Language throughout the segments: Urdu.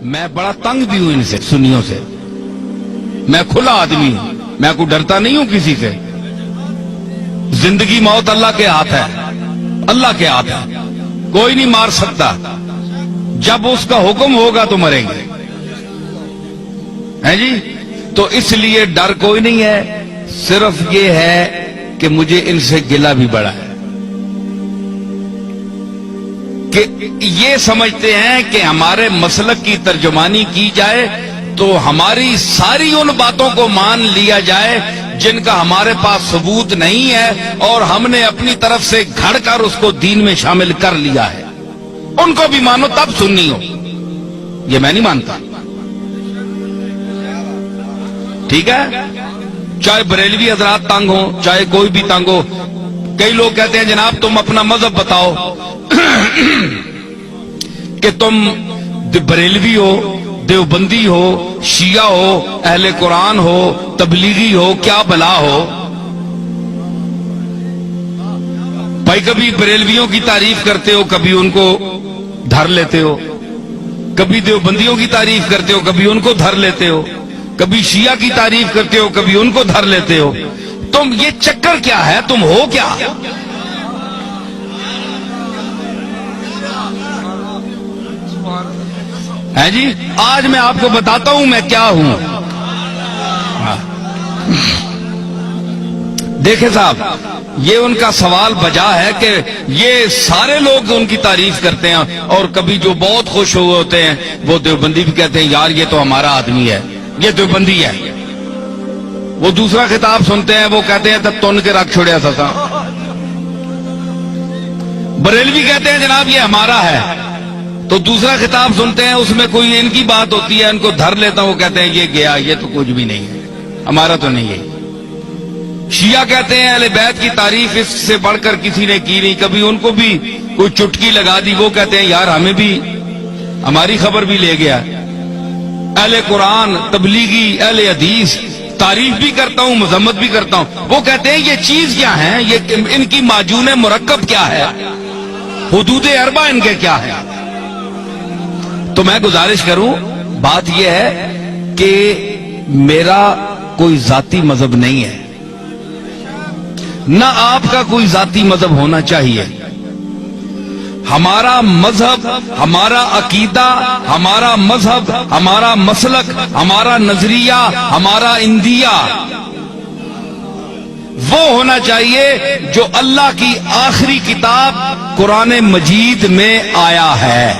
میں بڑا تنگ بھی ہوں ان سے، سنیوں سے. میں کھلا آدمی ہوں، میں کوئی ڈرتا نہیں ہوں کسی سے. زندگی موت اللہ کے ہاتھ ہے، اللہ کے ہاتھ ہے، کوئی نہیں مار سکتا. جب اس کا حکم ہوگا تو مریں گے، ہیں جی. تو اس لیے ڈر کوئی نہیں ہے، صرف یہ ہے کہ مجھے ان سے گلہ بھی بڑا ہے کہ یہ سمجھتے ہیں کہ ہمارے مسلک کی ترجمانی کی جائے تو ہماری ساری ان باتوں کو مان لیا جائے جن کا ہمارے پاس ثبوت نہیں ہے، اور ہم نے اپنی طرف سے گھڑ کر اس کو دین میں شامل کر لیا ہے. ان کو بھی مانو تب سنی ہو، یہ میں نہیں مانتا. ٹھیک ہے، چاہے بریلوی حضرات تنگ ہوں، چاہے کوئی بھی تنگ ہو. کئی لوگ کہتے ہیں جناب تم اپنا مذہب بتاؤ کہ تم بریلوی ہو، دیوبندی ہو، شیعہ ہو، اہل قرآن ہو، تبلیغی ہو، کیا بلا ہو. بھائی کبھی بریلویوں کی تعریف کرتے ہو، کبھی ان کو دھر لیتے ہو، کبھی دیوبندیوں کی تعریف کرتے ہو، کبھی ان کو دھر لیتے ہو، کبھی شیعہ کی تعریف کرتے ہو، کبھی ان کو دھر لیتے ہو. تم یہ چکر کیا ہے؟ تم ہو کیا؟ ہے جی. آج میں آپ کو بتاتا ہوں میں کیا ہوں. دیکھیں صاحب، یہ ان کا سوال بجا ہے کہ یہ سارے لوگ ان کی تعریف کرتے ہیں، اور کبھی جو بہت خوش ہوئے ہوتے ہیں وہ دیوبندی بھی کہتے ہیں یار یہ تو ہمارا آدمی ہے، یہ دیوبندی ہے. وہ دوسرا خطاب سنتے ہیں، وہ کہتے ہیں تب تن کے رکھ چھوڑیا سسا. بریلوی کہتے ہیں جناب یہ ہمارا ہے، تو دوسرا خطاب سنتے ہیں اس میں کوئی ان کی بات ہوتی ہے، ان کو دھر لیتا ہوں، وہ کہتے ہیں یہ گیا، یہ تو کچھ بھی نہیں ہے، ہمارا تو نہیں ہے. شیعہ کہتے ہیں اہل بیت کی تعریف اس سے بڑھ کر کسی نے کی نہیں، کبھی ان کو بھی کوئی چٹکی لگا دی، وہ کہتے ہیں یار ہمیں بھی ہماری خبر بھی لے گیا. اہل قرآن، تبلیغی، اہل حدیث تعریف بھی کرتا ہوں، مذمت بھی کرتا ہوں. وہ کہتے ہیں یہ چیز کیا ہے، یہ ان کی معجون مرکب کیا ہے، حدود اربع ان کے کیا ہے. تو میں گزارش کروں، بات یہ ہے کہ میرا کوئی ذاتی مذہب نہیں ہے، نہ آپ کا کوئی ذاتی مذہب ہونا چاہیے. ہمارا مذہب، ہمارا عقیدہ، ہمارا مذہب، ہمارا مسلک، ہمارا نظریہ، ہمارا اندیہ وہ ہونا چاہیے جو اللہ کی آخری کتاب قرآن مجید میں آیا ہے،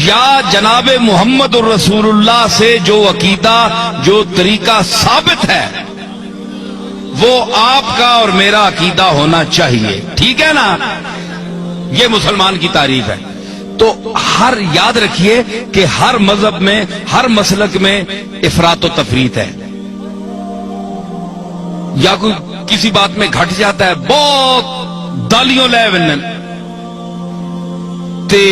یا جناب محمد الرسول اللہ سے جو عقیدہ، جو طریقہ ثابت ہے وہ آپ کا اور میرا عقیدہ ہونا چاہیے. ٹھیک ہے نا؟ یہ مسلمان کی تعریف ہے. تو ہر یاد رکھیے کہ ہر مذہب میں، ہر مسلک میں افراط و تفریط ہے. یا کوئی کسی بات میں گھٹ جاتا ہے، بہت دالیوں لے ونن تے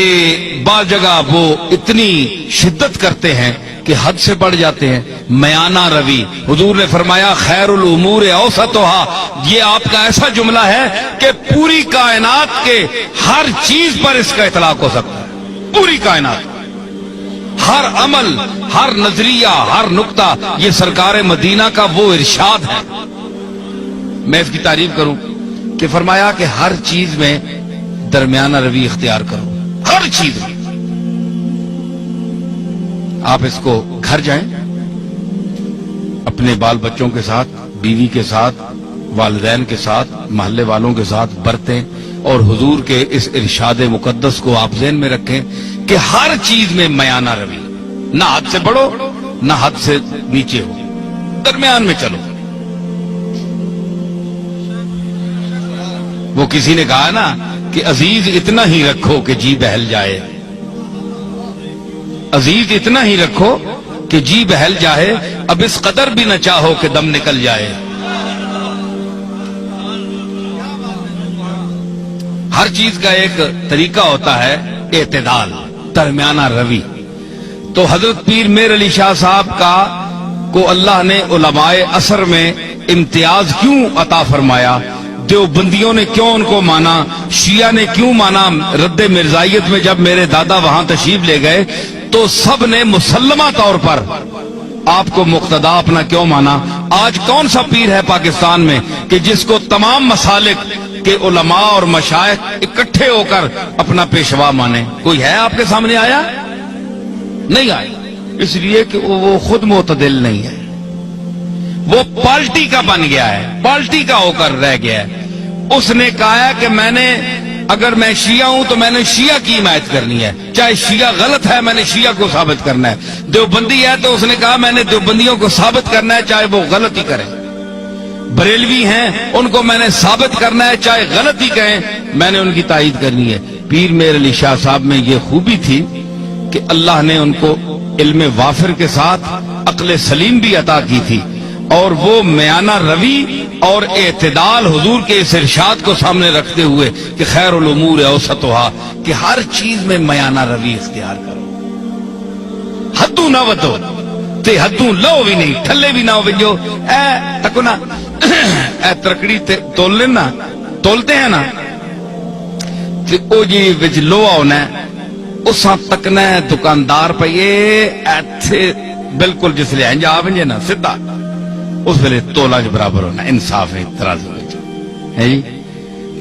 بعض جگہ وہ اتنی شدت کرتے ہیں کہ حد سے بڑھ جاتے ہیں. میانہ روی، حضور نے فرمایا خیر الامور اوسطها، یہ آپ کا ایسا جملہ ہے کہ پوری کائنات کے ہر چیز پر اس کا اطلاق ہو سکتا ہے. پوری کائنات، ہر عمل، ہر نظریہ، ہر نقطہ، یہ سرکار مدینہ کا وہ ارشاد ہے. میں اس کی تعریف کروں کہ فرمایا کہ ہر چیز میں درمیانہ روی اختیار کرو، ہر چیز میں. آپ اس کو گھر جائیں، اپنے بال بچوں کے ساتھ، بیوی کے ساتھ، والدین کے ساتھ، محلے والوں کے ساتھ برتیں، اور حضور کے اس ارشاد مقدس کو آپ ذہن میں رکھیں کہ ہر چیز میں میانہ روی، نہ حد سے بڑھو نہ حد سے نیچے ہو، درمیان میں چلو. وہ کسی نے کہا نا کہ عزیز اتنا ہی رکھو کہ جی بہل جائے، عزیز اتنا ہی رکھو کہ جی بہل جائے، اب اس قدر بھی نہ چاہو کہ دم نکل جائے. ہر چیز کا ایک طریقہ ہوتا ہے، اعتدال، درمیانہ روی. تو حضرت پیر میر علی شاہ صاحب کا کو اللہ نے علماء عصر میں امتیاز کیوں عطا فرمایا؟ دیوبندیوں نے کیوں ان کو مانا, شیعہ نے کیوں مانا. رد مرزائیت میں جب میرے دادا وہاں تشریف لے گئے تو سب نے مسلمہ طور پر آپ کو مقتدا اپنا کیوں مانا. آج کون سا پیر ہے پاکستان میں کہ جس کو تمام مسالک کے علماء اور مشائخ اکٹھے ہو کر اپنا پیشوا مانے؟ کوئی ہے آپ کے سامنے آیا؟ نہیں آیا. اس لیے کہ وہ خود معتدل نہیں ہے, وہ پارٹی کا بن گیا ہے, پارٹی کا ہو کر رہ گیا ہے. اس نے کہا ہے کہ اگر میں شیعہ ہوں تو میں نے شیعہ کی حمایت کرنی ہے, چاہے شیعہ غلط ہے میں نے شیعہ کو ثابت کرنا ہے. دیوبندی ہے تو اس نے کہا میں نے دیوبندیوں کو ثابت کرنا ہے چاہے وہ غلط ہی کریں. بریلوی ہیں ان کو میں نے ثابت کرنا ہے چاہے غلط ہی کہیں, میں نے ان کی تائید کرنی ہے. پیر میر علی شاہ صاحب میں یہ خوبی تھی کہ اللہ نے ان کو علم وافر کے ساتھ عقل سلیم بھی عطا کی تھی, اور وہ میانہ روی اور اعتدال حضور کے اس ارشاد کو سامنے رکھتے ہوئے کہ خیر الامور اوسطھا, کہ ہر چیز میں میانہ روی اختیار کرو, حدوں نہ ودو تے حدوں لو بھی نہیں, تھلے بھی نہ ہو جو اے تکو نا اے ترکڑی تول لینا تولتے ہیں نا تے او جی وچ لوہا ہونا ہے اساں تکنا ہے دکاندار پئیے ایتھے بالکل جس لے انج آونجے نا سیدھا اس ویلے تولا جو برابر ہونا, انصاف ہے ترازو ہے جی.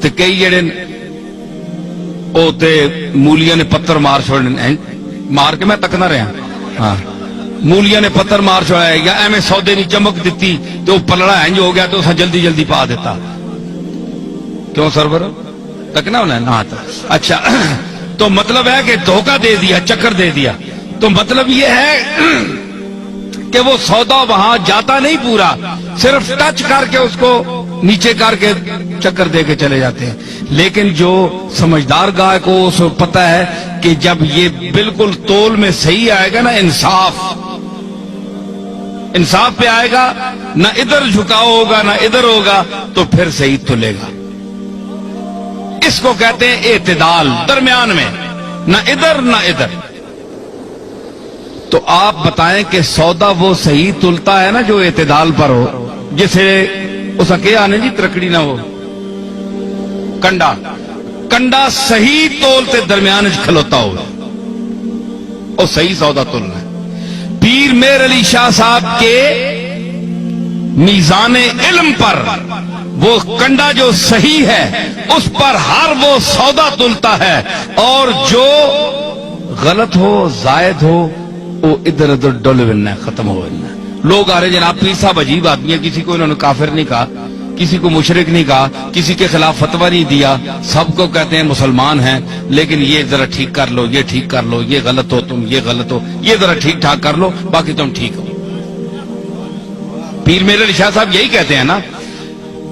تے کئی جڑے او تے مولیاں نے پتھر مار چھوڑنے, مار کے میں تکنا رہا ہاں, مولیاں نے پتھر مار چھوڑا یا ایویں سودے نہیں چمک دیتی تو پلڑا انج ہو گیا تو اساں جلدی جلدی پا دیتا. کیوں سرور تکنا ہونا ہے نا. اچھا تو مطلب ہے کہ دھوکہ دے دیا, چکر دے دیا, تو مطلب یہ ہے کہ وہ سودا وہاں جاتا نہیں پورا, صرف ٹچ کر کے اس کو نیچے کر کے چکر دے کے چلے جاتے ہیں. لیکن جو سمجھدار گاہ کو اس کو پتا ہے کہ جب یہ بالکل تول میں صحیح آئے گا نا, انصاف پہ آئے گا, نہ ادھر جھکاؤ ہوگا نہ ادھر ہوگا, تو پھر صحیح تلے گا. اس کو کہتے ہیں اعتدال, درمیان میں نہ ادھر نہ ادھر. تو آپ بتائیں کہ سودا وہ صحیح تلتا ہے نا جو اعتدال پر ہو, جسے اس کے آنے جی ترکڑی نہ ہو, کنڈا صحیح تولتے درمیان کھلوتا ہو, اور صحیح سودا تلنا ہے. پیر میر علی شاہ صاحب کے میزان علم پر وہ کنڈا جو صحیح ہے اس پر ہر وہ سودا تلتا ہے, اور جو غلط ہو زائد ہو وہ ادھر ادھر ڈول بننا ہے, ختم ہو بننا ہے. لوگ آ رہے جناب پیر صاحب عجیب آدمی ہے, کسی کو انہوں نے کافر نہیں کہا, کسی کو مشرک نہیں کہا, کسی کے خلاف فتویٰ نہیں دیا, سب کو کہتے ہیں مسلمان ہیں, لیکن یہ ذرا ٹھیک کر لو, یہ ٹھیک کر لو, یہ غلط ہو تم, یہ غلط ہو, یہ ذرا ٹھیک ٹھاک کر لو, باقی تم ٹھیک ہو. پیر میر علی شاہ صاحب یہی کہتے ہیں نا.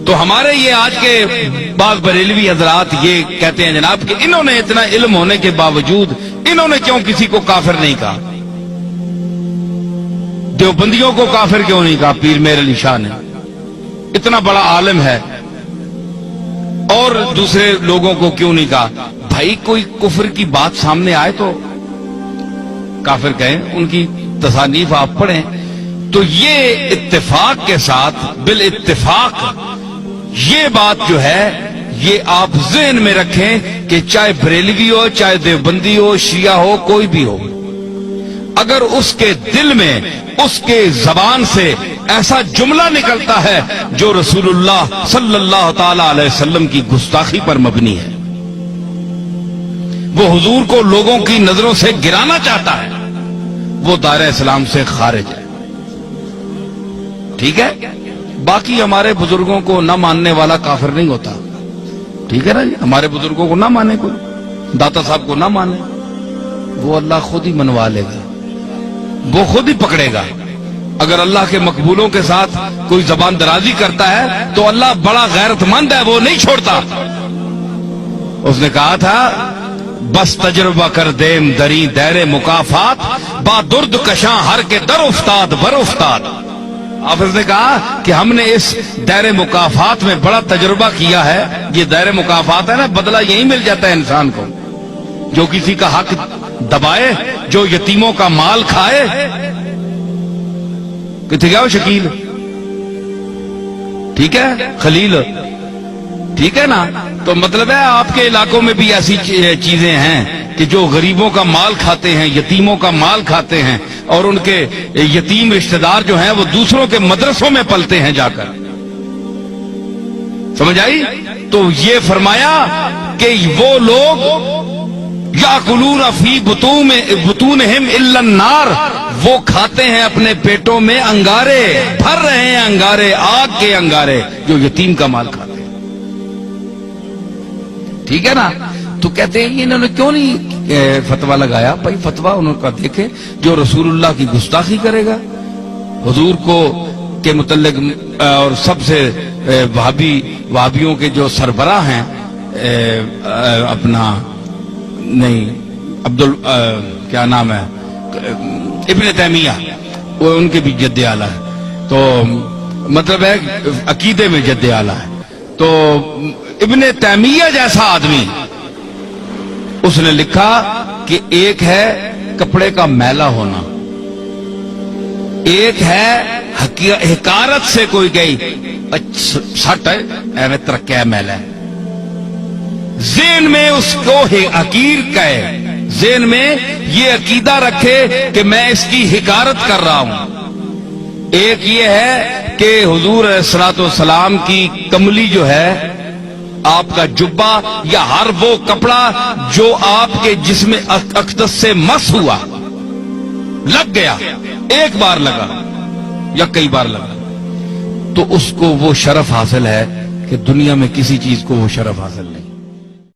تو ہمارے یہ آج کے بعض بریلوی حضرات یہ کہتے ہیں جناب کہ انہوں نے اتنا علم ہونے کے باوجود انہوں نے کیوں کسی کو کافر نہیں کہا, دیوبندیوں کو کافر کیوں نہیں کہا پیر میر علی شاہ نے, اتنا بڑا عالم ہے, اور دوسرے لوگوں کو کیوں نہیں کہا؟ بھائی کوئی کفر کی بات سامنے آئے تو کافر کہیں, ان کی تصانیف آپ پڑھیں تو یہ اتفاق کے ساتھ بالاتفاق یہ بات جو ہے یہ آپ ذہن میں رکھیں کہ چاہے بریلوی ہو, چاہے دیوبندی ہو, شیعہ ہو, کوئی بھی ہو, اگر اس کے دل میں اس کے زبان سے ایسا جملہ نکلتا ہے جو رسول اللہ صلی اللہ تعالی علیہ وسلم کی گستاخی پر مبنی ہے, وہ حضور کو لوگوں کی نظروں سے گرانا چاہتا ہے, وہ دائرہ اسلام سے خارج ہے. ٹھیک ہے, باقی ہمارے بزرگوں کو نہ ماننے والا کافر نہیں ہوتا. ٹھیک ہے نا جی, ہمارے بزرگوں کو نہ مانے, کوئی داتا صاحب کو نہ مانے, وہ اللہ خود ہی منوا لے گا, وہ خود ہی پکڑے گا. اگر اللہ کے مقبولوں کے ساتھ کوئی زبان درازی کرتا ہے تو اللہ بڑا غیرت مند ہے, وہ نہیں چھوڑتا. اس نے کہا تھا بس تجربہ کر دیم دری دیر مکافات, با درد کشاں ہر کے در افتاد بر افتاد. حافظ نے کہا کہ ہم نے اس دائر مکافات میں بڑا تجربہ کیا ہے. یہ دائر مکافات ہے نا, بدلہ یہی مل جاتا ہے انسان کو, جو کسی کا حق دبائے, جو یتیموں کا مال کھائے. کتنے گیا وہ شکیل, ٹھیک ہے, خلیل, ٹھیک ہے نا. تو مطلب ہے آپ کے علاقوں میں بھی ایسی چیزیں ہیں کہ جو غریبوں کا مال کھاتے ہیں, یتیموں کا مال کھاتے ہیں, اور ان کے یتیم رشتہ دار جو ہیں وہ دوسروں کے مدرسوں میں پلتے ہیں جا کر. سمجھ آئی؟ تو یہ فرمایا کہ وہ لوگ یاکلون فی بطونہم الا النار, وہ کھاتے ہیں اپنے پیٹوں میں انگارے, بھر رہے ہیں انگارے, آگ کے انگارے, جو یتیم کا مال کھاتے ہیں. ٹھیک ہے نا. تو کہتے ہیں انہوں نے کیوں نہیں فتوا لگایا؟ بھائی فتوا انہوں کا دیکھیں, جو رسول اللہ کی گستاخی کرے گا, حضور کو کے متعلق, اور سب سے وہابیوں کے جو سربراہ ہیں, اپنا نہیں کیا نام ہے, ابن تیمیہ, وہ ان کے بھی جد اعلیٰ ہے. تو مطلب ہے عقیدے میں جد اعلیٰ ہے. تو ابن تیمیہ جیسا آدمی, اس نے لکھا کہ ایک ہے کپڑے کا میلا ہونا, ایک ہے حکارت سے کوئی گئی سٹ ہے ایویں ترکیا میلا ہے, ذہن میں اس کو حقیر کہے, ذہن میں یہ عقیدہ رکھے کہ میں اس کی حکارت کر رہا ہوں. ایک یہ ہے کہ حضور علیہ الصلوۃ والسلام کی کملی جو ہے, آپ کا جبہ یا ہر وہ کپڑا جو آپ کے جسم اقدس سے مس ہوا, لگ گیا, ایک بار لگا یا کئی بار لگا, تو اس کو وہ شرف حاصل ہے کہ دنیا میں کسی چیز کو وہ شرف حاصل نہیں.